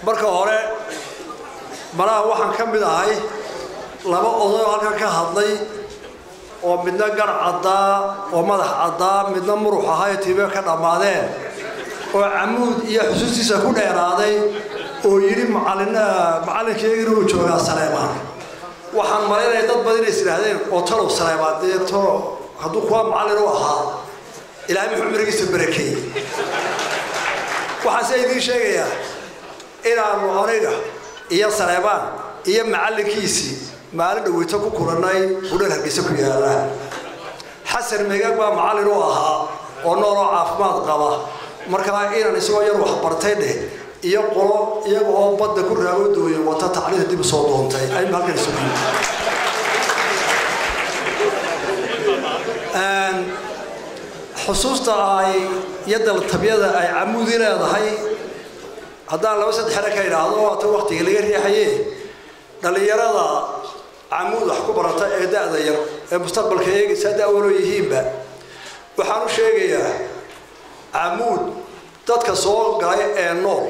marka hore malaha waxaan ka mid ahay laba oday halkan ka hadlay oo midna gar cadaa oo madax cadaa midna murux ahay tiibe ka dhamaadeen oo amuud iyo xusuustiisa ku dheeraaday oo yiri macallinkeyga inuu joogaa Saleemaan waxaan maleynay dad badan isiraahdeen oo talow Saleemaan deeto hadduu kuwa macallin u ahaa ilaahay muxuu mirigiisa barakeeyay waxaan sayidii sheegayaa inaanu aniga iyo Saleemaan iyo macallinkiisii maalin dhaweyto ku kulanay hudheer Hargeysa ku yaala xasan meegaag baa macallin u ahaa oo nool caafimaad qaba markaa inaan isagoo yar wax bartay dheh iyo qolo iyaga oo badda ku raago dooyo wata tacliinta dib soo doontay ay halkan isugu xusuusta ay yadal tabiyada ay amuudi leedahay haddaan laba saddex xare ka yiraahdo waata waqtiga laga riixayay dhalinyarada amuud wax ku barata ee da'da yar ee mustaqbalka eegaysa da'walo yihiinba waxaan u sheegayaa amuud dadka soo galay ee nool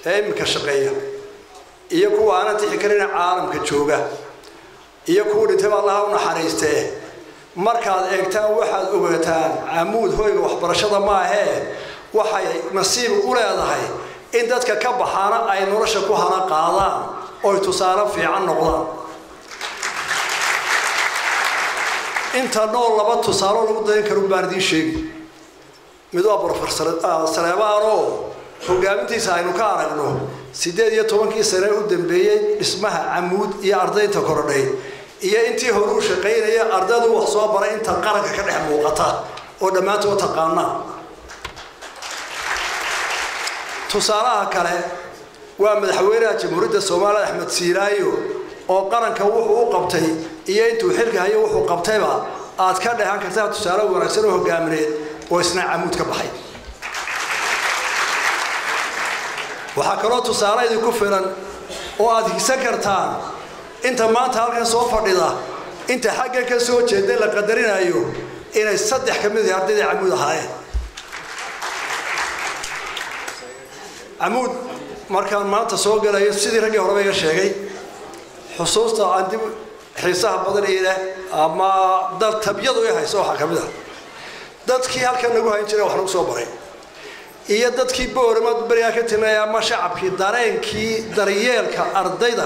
ee imika shaqeeya iyo kuwa aan tixi karin caalamka jooga iyo kuwa dhintay Allah u naxariistay markaad eegtaan waxaad ogaataan amuud hoyga waxbarashada ma ahee waxay nasiib u leedahay in dadka ka baxaana ay nolosha ku hana qaadaan oo tusaale fiican noqdaan inta nool laba tusaale lagu dayn karo baardii sheegi mid waa professor Saleemaan oo hogaamintiisa aynu ka aragno 18 sano u dambeeyay dhismaha amuud iyo ardayda korodhay iyo intii hore u shaqeynaya ardaydu wax soo baray inta qaranka ka dhex muuqata oo dhamaantood taqaana tusaalaha kale waa madaxweynaha jamhuuriyadda Soomaaliya Axmed Siiraayo oo qaranka wuxuu u qabtay iyo intuu xilka hayo wuxuu qabtayba aad ka dhahan kartaa tusaale wanaagsan oo hogaamineed oo isna amuud ka baxay waxa kaloo tusaale idinku filan oo aad higsan kartaan inta maanta halkan soo fadhida inta xagga ka soo jeeday la qadarinayo inay saddex kamid ah ardayda amuud ahaayeen amuud markaan maanta soo galayo sidii ragii hore iga sheegay xusuusta aan dib xiisaha badan ee ama dal tabiyadu ay hayso waxa kamid ah dadkii halkan lagu hayn jiray wax lagu soo baray iyo dadkii boormad bariga ka timay ama shacabkii dareenkii daryeelka ardayda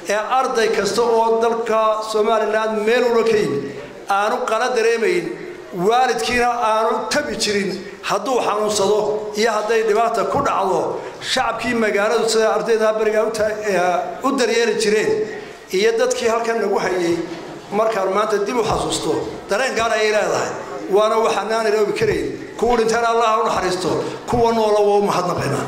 ee arday kasta oo dalka Soomaaliland meel uu ka yimid aanu qala dareemayn waalidkiina aanu tabi jirin hadduu xanuunsado iyo haday dhibaato ku dhacdo shacabkii magaalada sida ardayda bariga u daryeeli jireen iyo dadkii halkan lagu hayay markaan maanta dib u xasuusto dareen gaar ay leedahay وانا وحنان لو بكرين كون انت الله ونحرسته كون ولا ومحضنقنا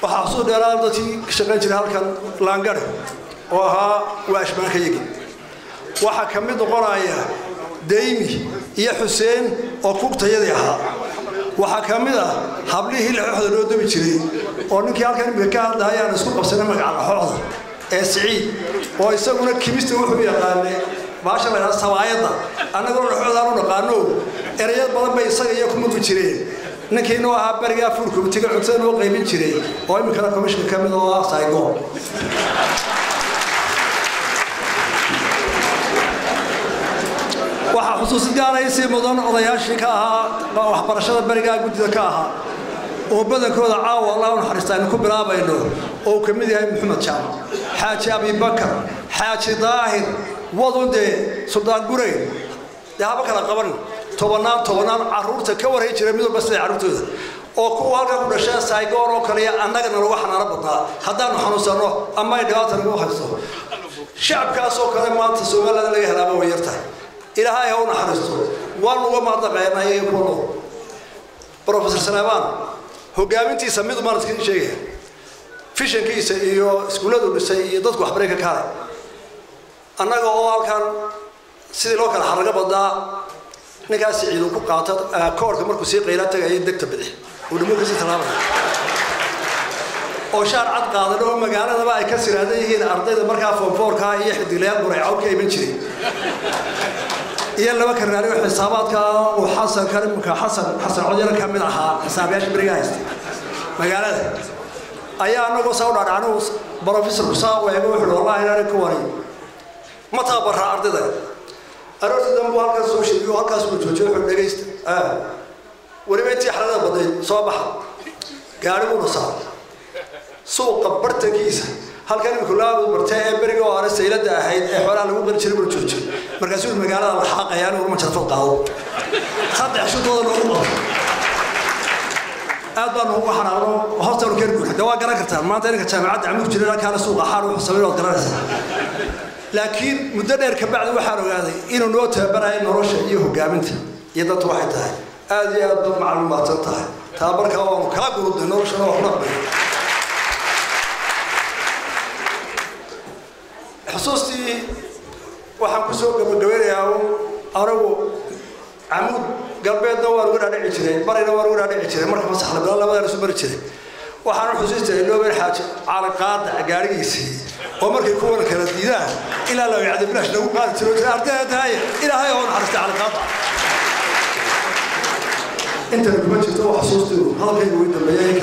وحصول دلالتي شغال جري halkan laangar oo ahaa waashman ka yigi waxa kamid qoraaya Deymi iyo Xuseen oo kubtayada ahaa waxa kamid ah hablihii lixda loo dumi jiray oo ninkii halkan ka hadlayaan isku qabsanay magaca xooxda ee Saciid oo isaguna kimista wuxuu yaqaanay baasha la sawaayada anagoo xoodaan u dhaqaano erayad badan bay isaga iyo kuma ku jireen ninkiina waa bariga furku tiga codsan oo qaybin jiray oo imika commission kamid oo ah saygo waxa xusuus gaar ah si mudan odayaashii ka ahaa waxbarashada bariga gudida ka ahaa oo badankooda caawa Allah u naxariistaan ku bilaabayno oo kamid yahay Maxamed Jaam Xaaji Abi Bakar Xaaji Daahir wadonde Suldaan Gurey yaaba kala qaban tobanaan caruurta ka wareey jiray mid bas caruurtooda oo kuwa halka ku dhashay saygoor oo kaliya annagana lagu xanaano badnaa haddaan xanuunsano ama ay dhawaato lagu haysto shacabkaas oo kale maanta Soomaaliland laga helaaba way yartahay ilaahay ha u naxariisto waan uga mahadnaqaynaa kuwa Professor Saleemaan hogaamintiisa mid ma iska sheegay fishankiisa iyo iskuulada dhisay iyo dadku waxbaray ka kaalay annaga oo halkan sidii loo kala xaraga badaa ninkaas ciidu ku qaata koorka markuu si qeyla tagay degta bidix oo dhimo ka sii talaabay oo shaar cad qaadano magaalada ay ka siraadeen yihiin ardayda markaa form 4ka iyo xidilayaal burayco ka iman jiray iyo laba karnaari oo xisaabaadka oo Xasan Karimka Xasan Codiyar kamid ahaa xisaabiyaasha bariga haystay magaalada ayaa anagoo soo dhaadhacnay professorku saa weego wuxuu wallahi inaan ku waray ma taabara ardayda arrinta dambu halkaas soo sheegay halkaas uu joojo wuxuu dhageysta waliba intii xalada baday soo baxa gaarigu nasaa suuqa bartankiisa halkan uu kulaado martay ee bariga oo arsaylada ahayd ee xoolaha lagu qari jiray joojo markaas uu magaalada la xaqayaan oo ma jarfo qaado saddex shudooda lagu qabo aad baan ugu xanaaqno hoosta loo keenay hadda waa garan kartaa maanta inka jaamacadda amuu jiray kala suuqa xaar uu sameeyo garanaysa laakiin muddo dheer ka bacdi waxaan ogaaday inuu noo tababaray nolosha iyo hogaaminta iyo dadku waxay tahay aad iyo aad macluumaad tahay tababarka oo kala gurubday nolosha oo xulaqay xusuustii waxaan ku soo gabagabeeyaa anagu عمود قلبي دوار ولا نعي شيء بري دوار ولا نعي شيء مرة مسح لبلا لا بدنا نسمر شيء وحنا حسيت إنه بين حاجة على قاعدة قاريسي ومرة يكون كذا دينا إلى لو يعذب بلاش لو قال تروح أرتاح هاي إلى هاي هون حرست على قاعدة أنت لو ما شفت حسوسته هذا كان يقول لي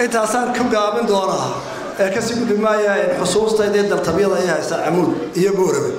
أنت أصلا كم قابل دورها كسي قد ما حصوص تيدي الطبيعة هي عمود هي بوربة